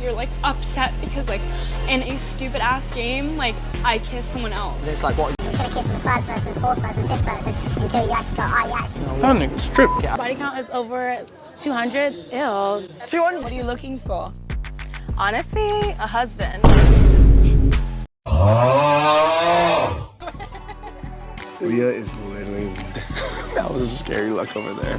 You're like upset because like in a stupid ass game, like I kissed someone else. It's like what? Just gonna kiss the third person, fourth person, fifth person until you actually go, oh, you actually. That nigga's tripping. Body count is over 200. Ew. 200? What are you looking for? Honestly, a husband. Oh. Leah is literally. That was a scary look over there.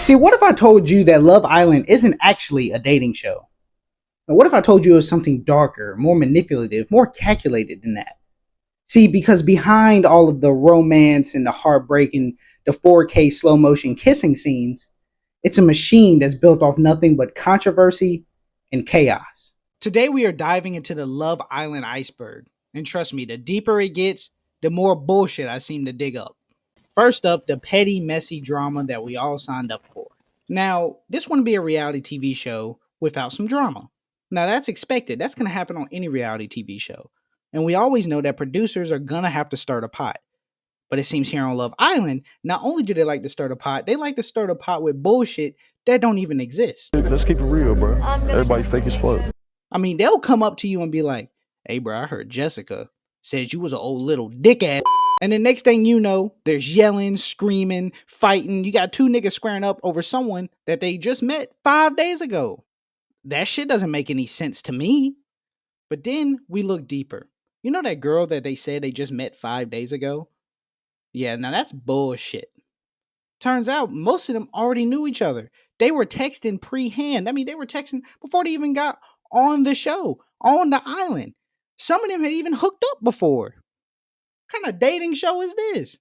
See, what if I told you that Love Island isn't actually a dating show? Now, what if I told you it was something darker, more manipulative, more calculated than that? See, because behind all of the romance and the heartbreak and the 4K slow motion kissing scenes, it's a machine that's built off nothing but controversy and chaos. Today we are diving into the Love Island Iceberg. And trust me, the deeper it gets, the more bullshit I seem to dig up. First up, the petty, messy drama that we all signed up for. Now, this wouldn't be a reality TV show without some drama. Now, that's expected. That's going to happen on any reality TV show. And we always know that producers are going to have to stir a pot. But it seems here on Love Island, not only do they like to stir the pot, they like to stir the pot with bullshit that don't even exist. Let's keep it real, bro. Everybody fake as fuck. I mean, they'll come up to you and be like, hey, bro, I heard Jessica said you was an old little dick ass. And the next thing you know, there's yelling, screaming, fighting. You got two niggas squaring up over someone that they just met 5 days ago. That shit doesn't make any sense to me. But then we look deeper. You know that girl that they said they just met 5 days ago? Yeah, now that's bullshit. Turns out most of them already knew each other. They were texting pre-hand. I mean, they were texting before they even got on the show, on the island. Some of them had even hooked up before. What kind of dating show is this?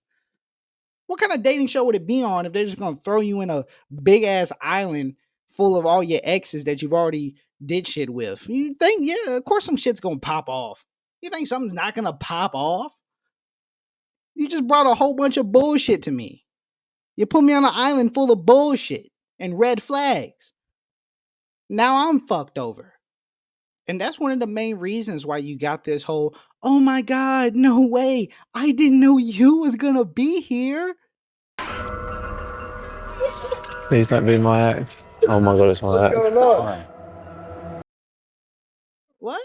What kind of dating show would it be on if they're just going to throw you in a big-ass island full of all your exes that you've already did shit with? You think, yeah, of course some shit's going to pop off. You think something's not going to pop off? You just brought a whole bunch of bullshit to me. You put me on an island full of bullshit and red flags. Now I'm fucked over. And that's one of the main reasons why you got this whole, oh my God, no way. I didn't know you was gonna be here. Please don't be my ex. Oh my God, it's my ex. What?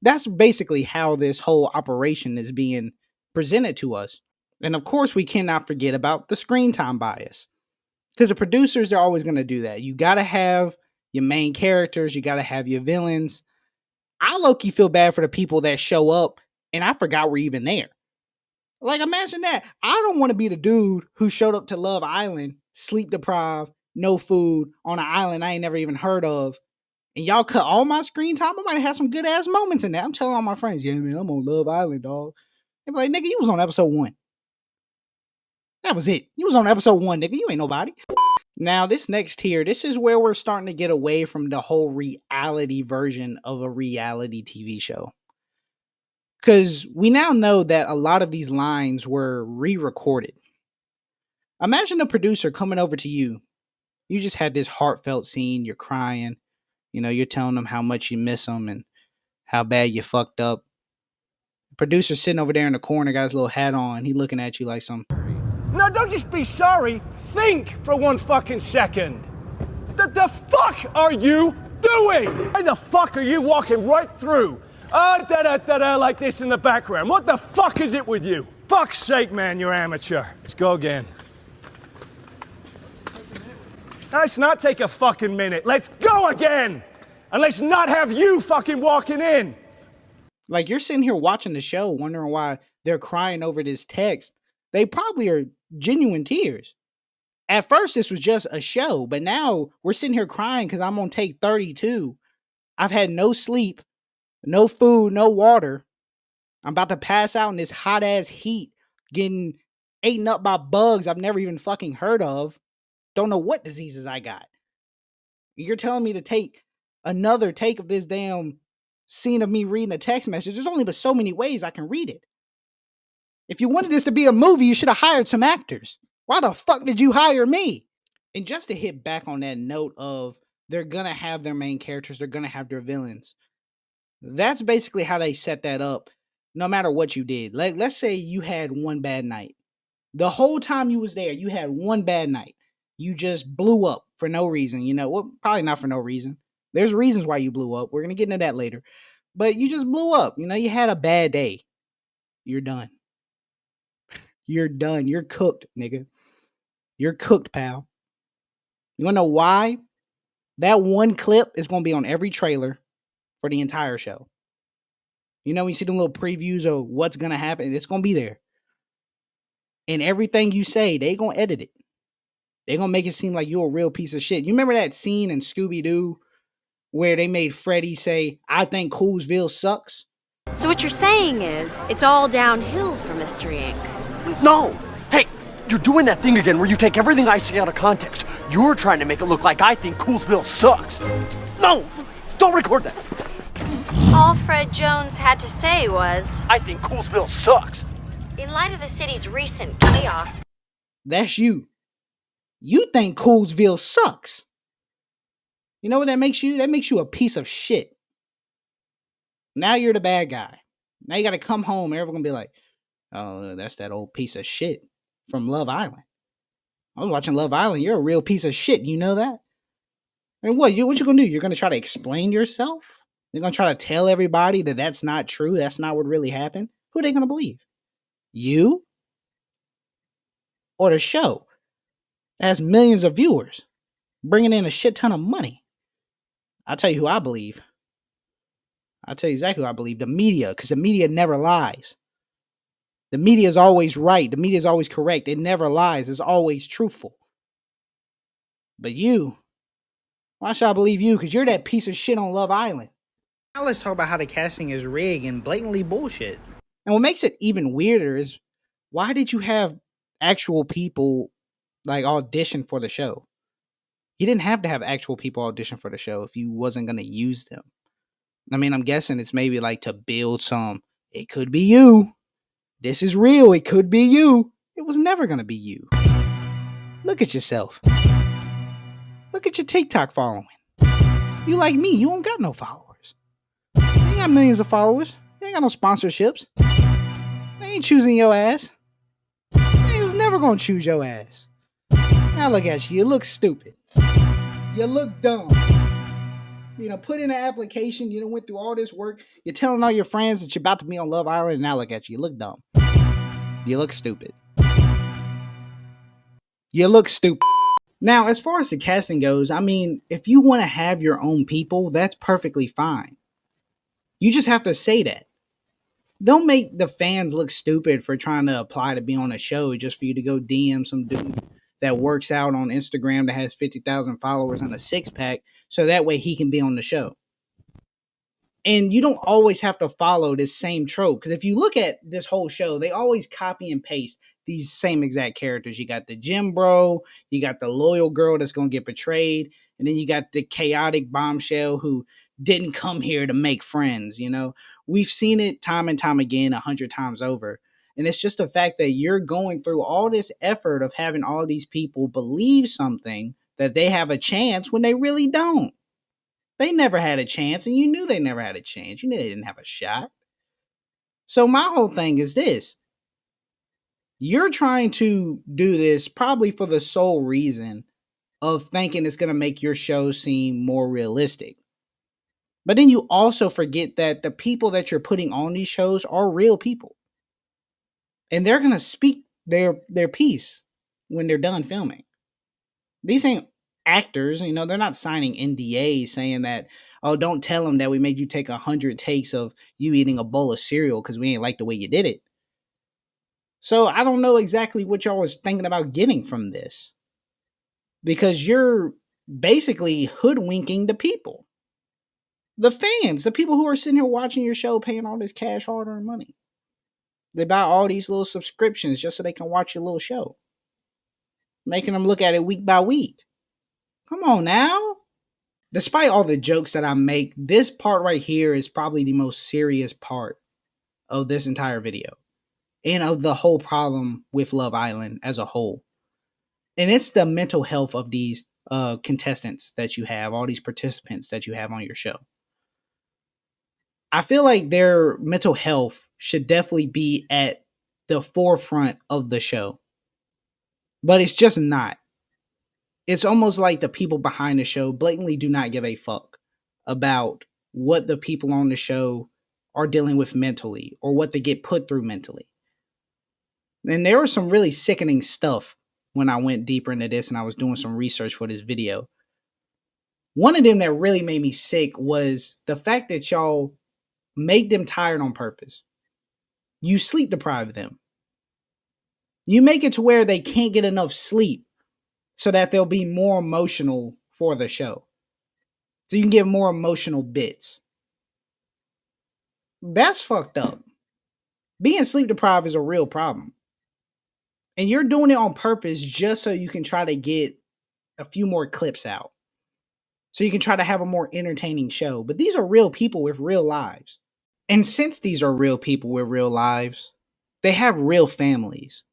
That's basically how this whole operation is being presented to us. And of course, we cannot forget about the screen time bias. Because the producers, they're always going to do that. You got to have your main characters. You got to have your villains. I low-key feel bad for the people that show up and I forgot we're even there. Like, imagine that. I don't want to be the dude who showed up to Love Island, sleep deprived, no food, on an island I ain't never even heard of. And y'all cut all my screen time. I might have some good-ass moments in there. I'm telling all my friends, yeah, man, I'm on Love Island, dog. They be like, nigga, you was on episode 1. That was it. You was on episode 1, nigga. You ain't nobody. Now, this next tier, this is where we're starting to get away from the whole reality version of a reality TV show. Because we now know that a lot of these lines were re-recorded. Imagine a producer coming over to you. You just had this heartfelt scene. You're crying. You know, you're telling them how much you miss them and how bad you fucked up. The producer sitting over there in the corner, got his little hat on. He looking at you like some... No, don't just be sorry. Think for 1 fucking second. The fuck are you doing? Why the fuck are you walking right through? Da-da-da-da like this in the background. What the fuck is it with you? Fuck's sake, man, you're amateur. Let's go again. Let's not take a fucking minute. Let's go again. And let's not have you fucking walking in. Like, you're sitting here watching the show, wondering why they're crying over this text. They probably are genuine tears. At first, this was just a show, but now we're sitting here crying because I'm on take 32. I've had no sleep, no food, no water. I'm about to pass out in this hot ass heat, getting eaten up by bugs I've never even fucking heard of. Don't know what diseases I got. You're telling me to take another take of this damn scene of me reading a text message. There's only but so many ways I can read it. If you wanted this to be a movie, you should have hired some actors. Why the fuck did you hire me? And just to hit back on that note of they're going to have their main characters, they're going to have their villains. That's basically how they set that up, no matter what you did. Like, let's say you had one bad night. The whole time you was there, you had one bad night. You just blew up for no reason. You know, well, probably not for no reason. There's reasons why you blew up. We're gonna get into that later. But you just blew up. You know, you had a bad day. You're done. You're done. You're cooked, nigga. You're cooked, pal. You wanna know why? That one clip is gonna be on every trailer for the entire show. You know, when you see the little previews of what's gonna happen, it's gonna be there. And everything you say, they gonna edit it. They gonna make it seem like you're a real piece of shit. You remember that scene in Scooby-Doo where they made Freddy say, "I think Coolsville sucks"? So what you're saying is, it's all downhill for Mystery Inc. No! Hey, you're doing that thing again where you take everything I say out of context. You're trying to make it look like I think Coolsville sucks. No! Don't record that! All Fred Jones had to say was, I think Coolsville sucks. in light of the city's recent chaos. That's you. You think Coolsville sucks. You know what that makes you? That makes you a piece of shit. Now you're the bad guy. Now you gotta come home and everyone gonna be like, oh, that's that old piece of shit from Love Island. I was watching Love Island. You're a real piece of shit. You know that? And what you gonna do? You're gonna try to explain yourself? You're gonna try to tell everybody that that's not true. That's not what really happened. Who are they gonna believe? You or the show? It has millions of viewers, bringing in a shit ton of money. I'll tell you who I believe. I'll tell you exactly who I believe. The media, because the media never lies. The media is always right. The media is always correct. It never lies. It's always truthful. But you, why should I believe you? Because you're that piece of shit on Love Island. Now let's talk about how the casting is rigged and blatantly bullshit. And what makes it even weirder is, why did you have actual people like audition for the show? You didn't have to have actual people audition for the show if you wasn't going to use them. I mean, I'm guessing it's maybe like to build some, it could be you. This is real. It could be you. It was never going to be you. Look at yourself. Look at your TikTok following. You like me. You don't got no followers. You ain't got millions of followers. You ain't got no sponsorships. They ain't choosing your ass. They was never going to choose your ass. Now look at you. You look stupid. You look dumb. You know, put in an application. You done went through all this work. You're telling all your friends that you're about to be on Love Island. And now look at you. You look dumb. You look stupid. You look stupid. Now, as far as the casting goes, I mean, if you want to have your own people, that's perfectly fine. You just have to say that. Don't make the fans look stupid for trying to apply to be on a show just for you to go DM some dude that works out on Instagram that has 50,000 followers and a six-pack so that way he can be on the show. And you don't always have to follow this same trope, because if you look at this whole show, they always copy and paste these same exact characters. You got the gym bro, you got the loyal girl that's going to get betrayed, and then you got the chaotic bombshell who didn't come here to make friends, you know? We've seen it time and time again, 100 times over. And it's just the fact that you're going through all this effort of having all these people believe something that they have a chance when they really don't. They never had a chance, and you knew they never had a chance. You knew they didn't have a shot. So my whole thing is this. You're trying to do this probably for the sole reason of thinking it's going to make your show seem more realistic. But then you also forget that the people that you're putting on these shows are real people. And they're going to speak their piece when they're done filming. These ain't actors, you know, they're not signing NDAs saying that, oh, don't tell them that we made you take 100 takes of you eating a bowl of cereal because we ain't like the way you did it. So I don't know exactly what y'all was thinking about getting from this. Because you're basically hoodwinking the people. The fans, the people who are sitting here watching your show, paying all this cash hard-earned money. They buy all these little subscriptions just so they can watch your little show. Making them look at it week by week. Come on now. Despite all the jokes that I make, this part right here is probably the most serious part of this entire video. And of the whole problem with Love Island as a whole. And it's the mental health of these contestants that you have, all these participants that you have on your show. I feel like their mental health should definitely be at the forefront of the show. But it's just not. It's almost like the people behind the show blatantly do not give a fuck about what the people on the show are dealing with mentally or what they get put through mentally. And there was some really sickening stuff when I went deeper into this and I was doing some research for this video. One of them that really made me sick was the fact that y'all make them tired on purpose. You sleep deprive them. You make it to where they can't get enough sleep so that they'll be more emotional for the show. So you can give more emotional bits. That's fucked up. Being sleep deprived is a real problem. And you're doing it on purpose just so you can try to get a few more clips out. So you can try to have a more entertaining show. But these are real people with real lives. And since these are real people with real lives, they have real families.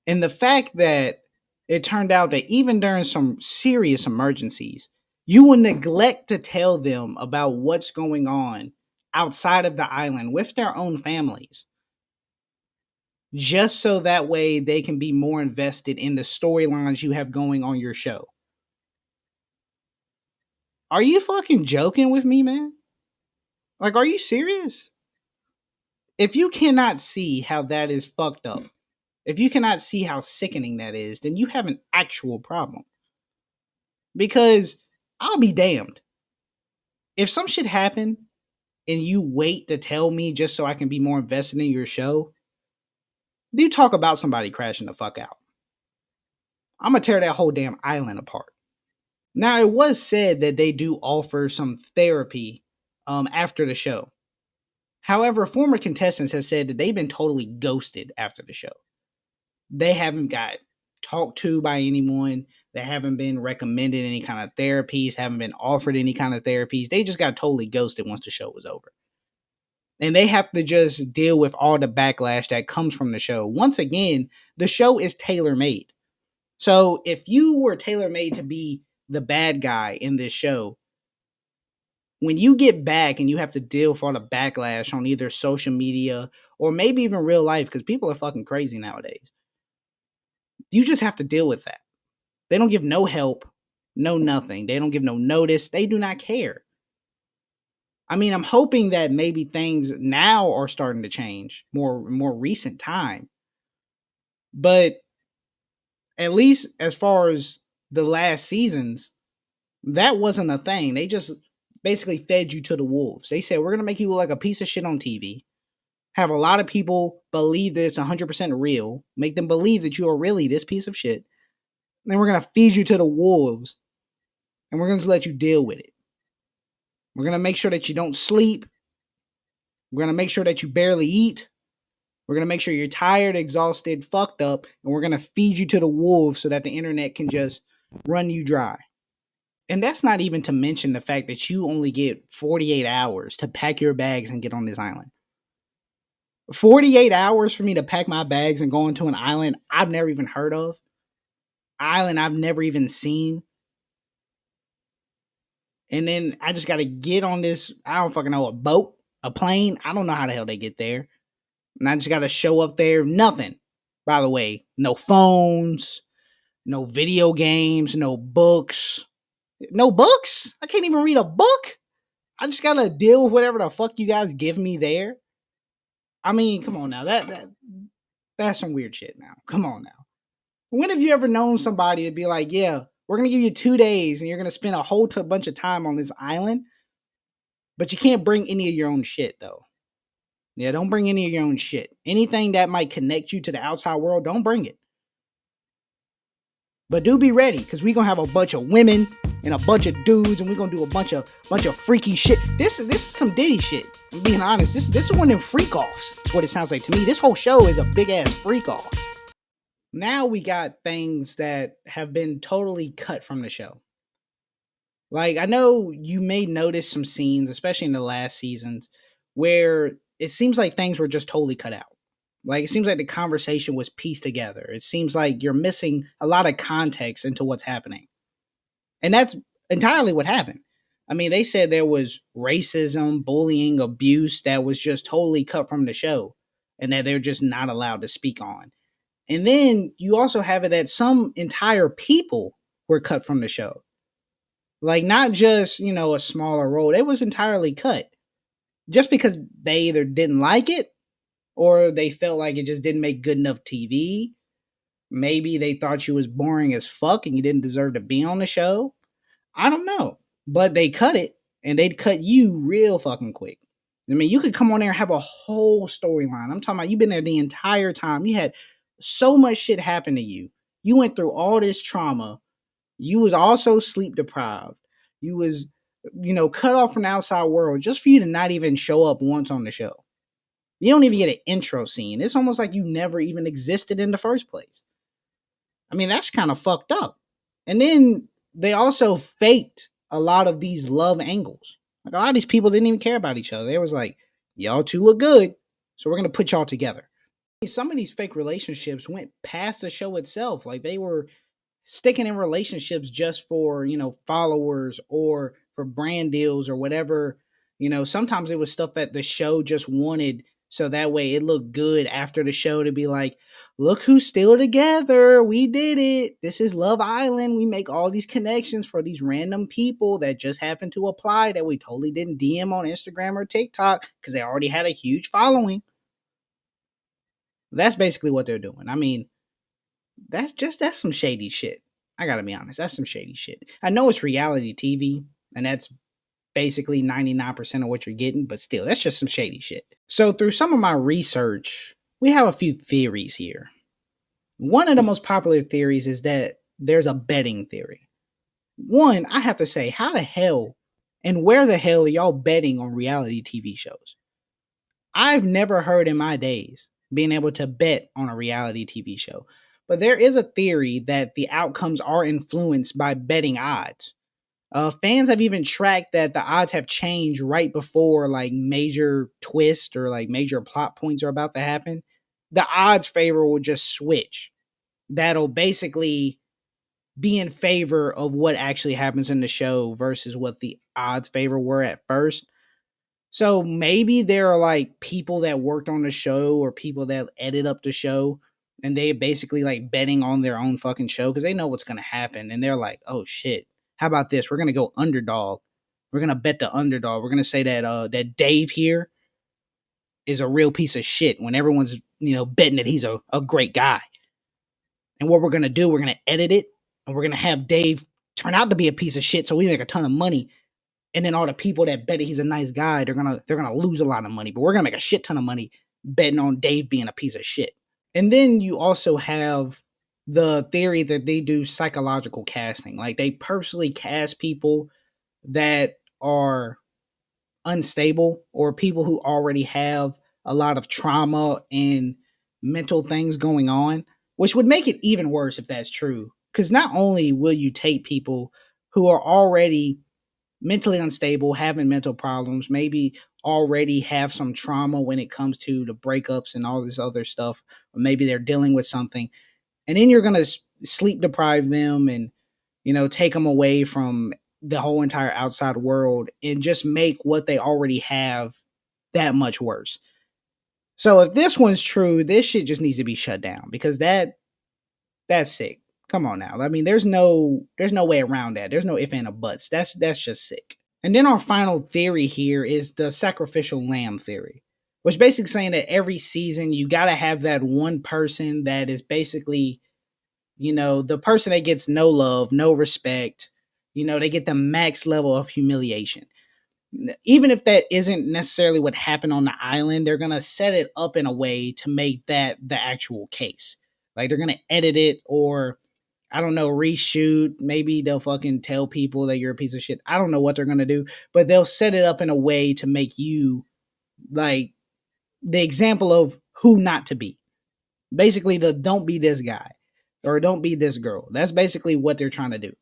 And the fact that it turned out that even during some serious emergencies, you will neglect to tell them about what's going on outside of the island with their own families, just so that way they can be more invested in the storylines you have going on your show. Are you fucking joking with me, man? Like, are you serious? If you cannot see how that is fucked up, if you cannot see how sickening that is, then you have an actual problem. Because I'll be damned. If some shit happened and you wait to tell me just so I can be more invested in your show, you talk about somebody crashing the fuck out. I'm going to tear that whole damn island apart. Now, it was said that they do offer some therapy after the show. However, former contestants have said that they've been totally ghosted after the show. They haven't got talked to by anyone. They haven't been recommended any kind of therapies, haven't been offered any kind of therapies. They just got totally ghosted once the show was over. And they have to just deal with all the backlash that comes from the show. Once again, the show is tailor-made. So if you were tailor-made to be the bad guy in this show, when you get back and you have to deal with all the backlash on either social media or maybe even real life, because people are fucking crazy nowadays, you just have to deal with that. They don't give no help, no nothing. They don't give no notice. They do not care. I mean, I'm hoping that maybe things now are starting to change, more recent time. But at least as far as the last seasons, that wasn't a thing. They just basically fed you to the wolves. They said, we're going to make you look like a piece of shit on TV. Have a lot of people believe that it's 100% real. Make them believe that you are really this piece of shit. Then we're going to feed you to the wolves. And we're going to let you deal with it. We're going to make sure that you don't sleep. We're going to make sure that you barely eat. We're going to make sure you're tired, exhausted, fucked up. And we're going to feed you to the wolves so that the internet can just run you dry. And that's not even to mention the fact that you only get 48 hours to pack your bags and get on this island. 48 hours for me to pack my bags and go into an island I've never even heard of. Island I've never even seen. And then I just got to get on this, I don't fucking know, a boat, a plane. I don't know how the hell they get there. And I just got to show up there. Nothing. By the way, no phones, no video games, no books. No books? I can't even read a book. I just got to deal with whatever the fuck you guys give me there. I mean, come on now. That's some weird shit now. Come on now. When have you ever known somebody to be like, yeah, we're going to give you 2 days and you're going to spend a whole bunch of time on this island, but you can't bring any of your own shit, though. Yeah, don't bring any of your own shit. Anything that might connect you to the outside world, don't bring it. But do be ready, because we're going to have a bunch of women and a bunch of dudes, and we're going to do a bunch of freaky shit. This is some Diddy shit. I'm being honest. This is one of them freak-offs. That's what it sounds like to me. This whole show is a big-ass freak-off. Now we got things that have been totally cut from the show. Like, I know you may notice some scenes, especially in the last seasons, where it seems like things were just totally cut out. Like, it seems like the conversation was pieced together. It seems like you're missing a lot of context into what's happening. And that's entirely what happened. I mean, they said there was racism, bullying, abuse that was just totally cut from the show and that they're just not allowed to speak on. And then you also have it that some entire people were cut from the show. Like, not just, a smaller role. It was entirely cut. Just because they either didn't like it or they felt like it just didn't make good enough TV. Maybe they thought you was boring as fuck and you didn't deserve to be on the show. I don't know. But they cut it, and they'd cut you real fucking quick. I mean, you could come on there and have a whole storyline. I'm talking about you've been there the entire time. You had so much shit happen to you. You went through all this trauma. You was also sleep deprived. You was, cut off from the outside world just for you to not even show up once on the show. You don't even get an intro scene. It's almost like you never even existed in the first place. I mean, that's kind of fucked up. And then they also faked a lot of these love angles. Like, a lot of these people didn't even care about each other. They was like, y'all two look good, so we're going to put y'all together. Some of these fake relationships went past the show itself. Like, they were sticking in relationships just for, followers or for brand deals or whatever. Sometimes it was stuff that the show just wanted, so that way it looked good after the show to be like, look who's still together. We did it. This is Love Island. We make all these connections for these random people that just happen to apply that we totally didn't DM on Instagram or TikTok because they already had a huge following. That's basically what they're doing. I mean, that's some shady shit. I gotta be honest. That's some shady shit. I know it's reality TV, and that's basically 99% of what you're getting, but still, that's just some shady shit. So through some of my research, we have a few theories here. One of the most popular theories is that there's a betting theory. One, I have to say, how the hell and where the hell are y'all betting on reality TV shows? I've never heard in my days being able to bet on a reality TV show. But there is a theory that the outcomes are influenced by betting odds. Fans have even tracked that the odds have changed right before like major twist or like major plot points are about to happen. The odds favor will just switch. That'll basically be in favor of what actually happens in the show versus what the odds favor were at first. So maybe there are like people that worked on the show or people that edit up the show and they basically like betting on their own fucking show because they know what's going to happen. And they're like, oh shit, how about this? We're going to go underdog. We're going to bet the underdog. We're going to say that that Dave here is a real piece of shit when everyone's, betting that he's a great guy. And what we're going to do, we're going to edit it and we're going to have Dave turn out to be a piece of shit so we make a ton of money. And then all the people that bet that he's a nice guy, they're gonna lose a lot of money. But we're gonna make a shit ton of money betting on Dave being a piece of shit. And then you also have the theory that they do psychological casting. Like they purposely cast people that are unstable or people who already have a lot of trauma and mental things going on, which would make it even worse if that's true. Because not only will you take people who are already mentally unstable, having mental problems, maybe already have some trauma when it comes to the breakups and all this other stuff, or maybe they're dealing with something, and then you're going to sleep deprive them and, take them away from the whole entire outside world and just make what they already have that much worse. So if this one's true, this shit just needs to be shut down because that's sick. Come on now. I mean, there's no way around that. There's no if and a buts. That's just sick. And then our final theory here is the sacrificial lamb theory, which basically saying that every season you got to have that one person that is basically, the person that gets no love, no respect, they get the max level of humiliation. Even if that isn't necessarily what happened on the island, they're going to set it up in a way to make that the actual case. Like they're going to edit it or I don't know, reshoot. Maybe they'll fucking tell people that you're a piece of shit. I don't know what they're going to do, but they'll set it up in a way to make you like the example of who not to be. Basically, the don't be this guy or don't be this girl. That's basically what they're trying to do.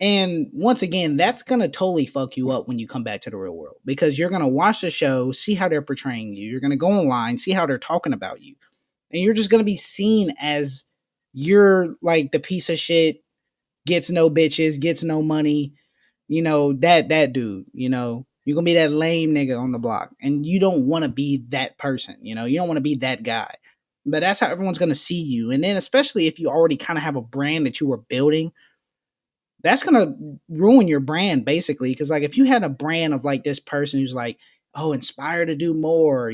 And once again, that's going to totally fuck you up when you come back to the real world because you're going to watch the show, see how they're portraying you. You're going to go online, see how they're talking about you. And you're just going to be seen as you're like the piece of shit, gets no bitches, gets no money, that dude, you're going to be that lame nigga on the block and you don't want to be that person, you don't want to be that guy. but that's how everyone's going to see you. And then, especially if you already kind of have a brand that you were building, that's going to ruin your brand basically. Because, like, if you had a brand of like this person who's like, oh, inspire to do more,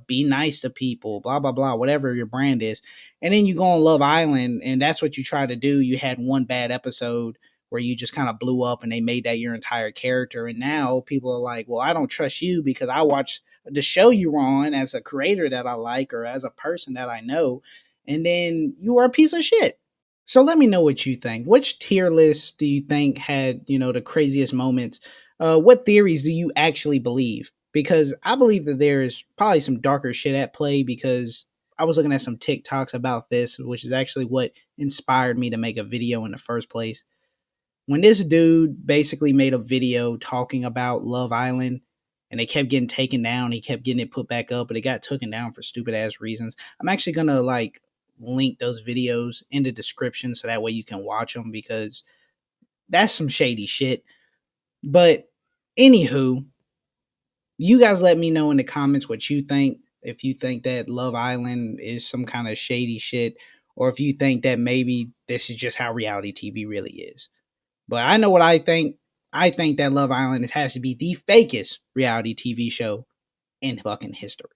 be nice to people, blah, blah, blah, whatever your brand is. And then you go on Love Island and that's what you try to do. You had one bad episode where you just kind of blew up and they made that your entire character. And now people are like, well, I don't trust you because I watched the show you were on as a creator that I like or as a person that I know. And then you are a piece of shit. So let me know what you think. Which tier list do you think had, the craziest moments? What theories do you actually believe? Because I believe that there is probably some darker shit at play because I was looking at some TikToks about this, which is actually what inspired me to make a video in the first place. When this dude basically made a video talking about Love Island and it kept getting taken down, he kept getting it put back up, but it got taken down for stupid ass reasons. I'm actually gonna link those videos in the description so that way you can watch them because that's some shady shit. But anywho, you guys let me know in the comments what you think. If you think that Love Island is some kind of shady shit, or if you think that maybe this is just how reality TV really is. But I know what I think. I think that Love Island has to be the fakest reality TV show in fucking history.